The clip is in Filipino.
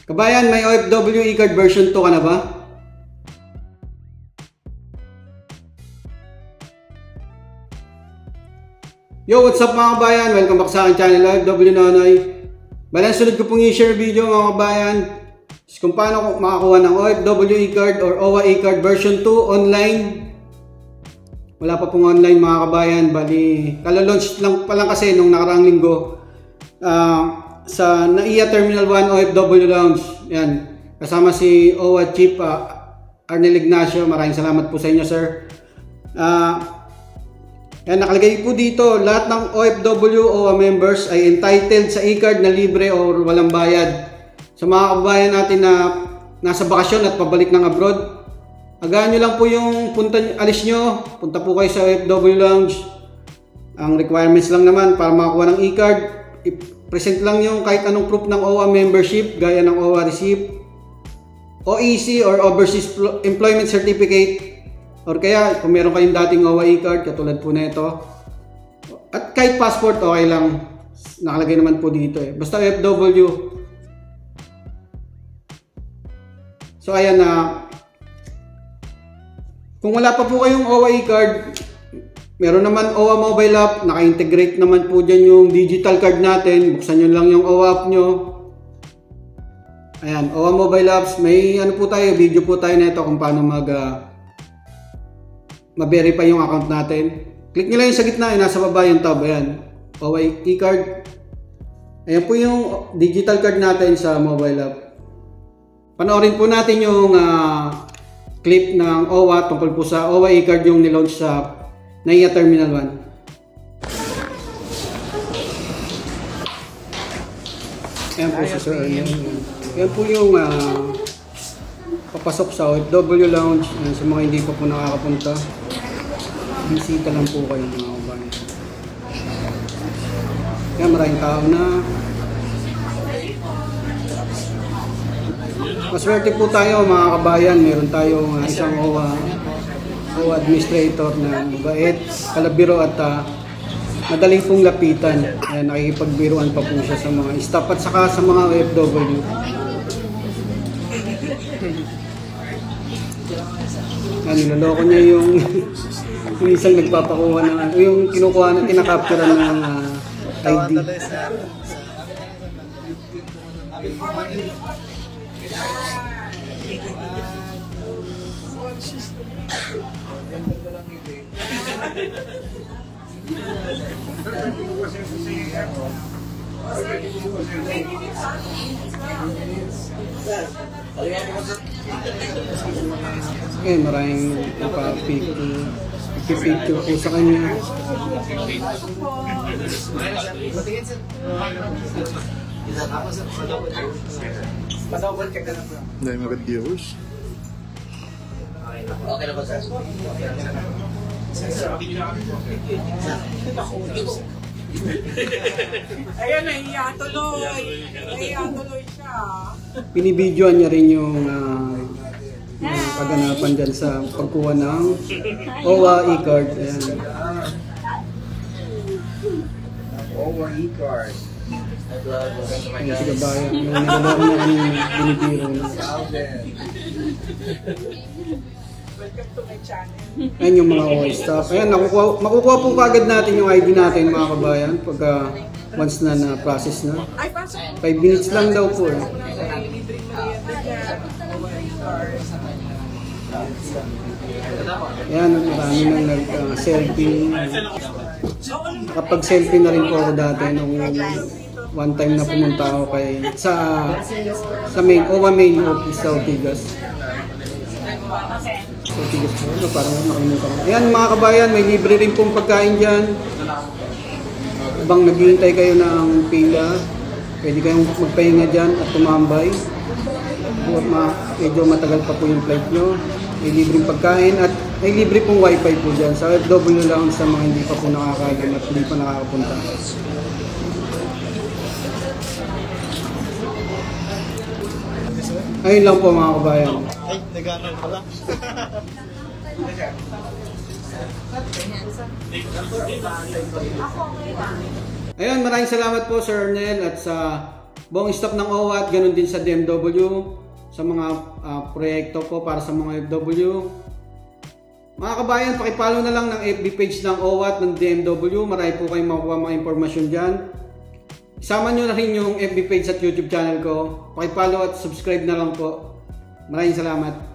Kabayan, may OFW e-card version 2 ka na ba? Yo, what's up mga kabayan? Welcome back sa aking channel, OFW Nonoy. Balang sunod ko pong i-share video mga kabayan kung paano makakuha ng OFW e-card or OWA e-card version 2 online. Wala pa pong online mga kabayan, bali kala-launch lang pa lang kasi nung nakaraang linggo sa NAIA Terminal 1 OFW Lounge. Yan, kasama si OWA Chief Arnel Ignacio. Maraming salamat po sa inyo, sir. Yan, nakalagay po dito, lahat ng OFW OWA members ay entitled sa e-card na libre or walang bayad. Sa mga kabayan natin na nasa bakasyon at pabalik ng abroad, agahan nyo lang po yung alis nyo, punta po kayo sa OFW Lounge. Ang requirements lang naman para makakuha ng e-card, i-present lang yung kahit anong proof ng OWA membership, gaya ng OWA receipt, OEC or Overseas Employment Certificate, or kaya kung meron kayong dating OWA e-card katulad po na ito, at kahit passport okay lang, nakalagay naman po dito eh, basta OFW. So ayan na, kung wala pa po kayong OWA e-card, meron naman OWA mobile app, naka-integrate naman po dyan yung digital card natin. Buksan nyo lang yung OWA app nyo. Ayan, OWA mobile apps, may ano po tayo, video po tayo nito kung paano ma-verify yung account natin. Click nyo lang yung sa gitna, nasa baba yung tab. Ayan, OWA e-card. Ayan po yung digital card natin sa mobile app. Panoorin po natin yung clip ng OWA tungkol po sa OWA e-card yung nilaunch sa NAIA Terminal 1. Ayan po sa Sir Arnel. Ayan po yung papasok sa OFW Lounge. Ayan, sa mga hindi pa po nakakapunta, bisita lang po kayo mga kabayan. Ayan, maraming tao na. Maswerte po tayo mga kabayan, meron tayong isang OWA administrator na mabait, kalabiro at madaling pong lapitan. Ayan, nakikipagbiruan pa po siya sa mga staff at saka sa mga OFW. Niloloko niya yung isang nagpapakuha ng yung kinukuha na kinakaptura ng ID. Okay, maraming picture po sa kanya. Dahil magand viewers. Okay na ba sir? Ayan, nahiya tuloy. Nahiya tuloy siya. Binibidyoan niya rin yung kaganapan dyan sa pagkuha ng OWA e-card. Ayan. OWA e-card. Ayan si kabayan. Yung niloloko niya kanina, binibiro niya. Welcome to my channel. Ayan yung mga OWA staff. Ayan, makukuha po kagad natin yung ID natin mga kabayan pagka once na na-process na. Ay, pasok. 5 minutes lang daw po eh. Ayan, marami nang nag-selfie. Kapag selfie na rin po ako dati nung one time na pumunta ako sa main OWA main office sa Ortigas. Parang nakalimutan ko. Ayan mga kabayan, may libre rin pong pagkain dyan. Habang naghihintay kayo ng pila, pwede kayong magpahinga dyan at tumambay. Medyo matagal pa po yung flight nyo. May libreng pagkain at may libre pong wifi po dyan sa OFW Lounge sa mga hindi pa po nakakalim at hindi pa nakakapunta. Ayun lang po mga kabayan. Ay, nag-ano pala. Ayun, maraming salamat po Sir Arnel at sa buong staff ng OWA at ganun din sa DMW, sa mga proyekto po para sa mga OFW. Mga kabayan, pakipollow na lang ng FB page ng OWA at ng DMW. Marami po kayong makukuha mga impormasyon dyan. Isama nyo na rin yung FB page at YouTube channel ko. Pakipollow at subscribe na lang po. Maraming salamat.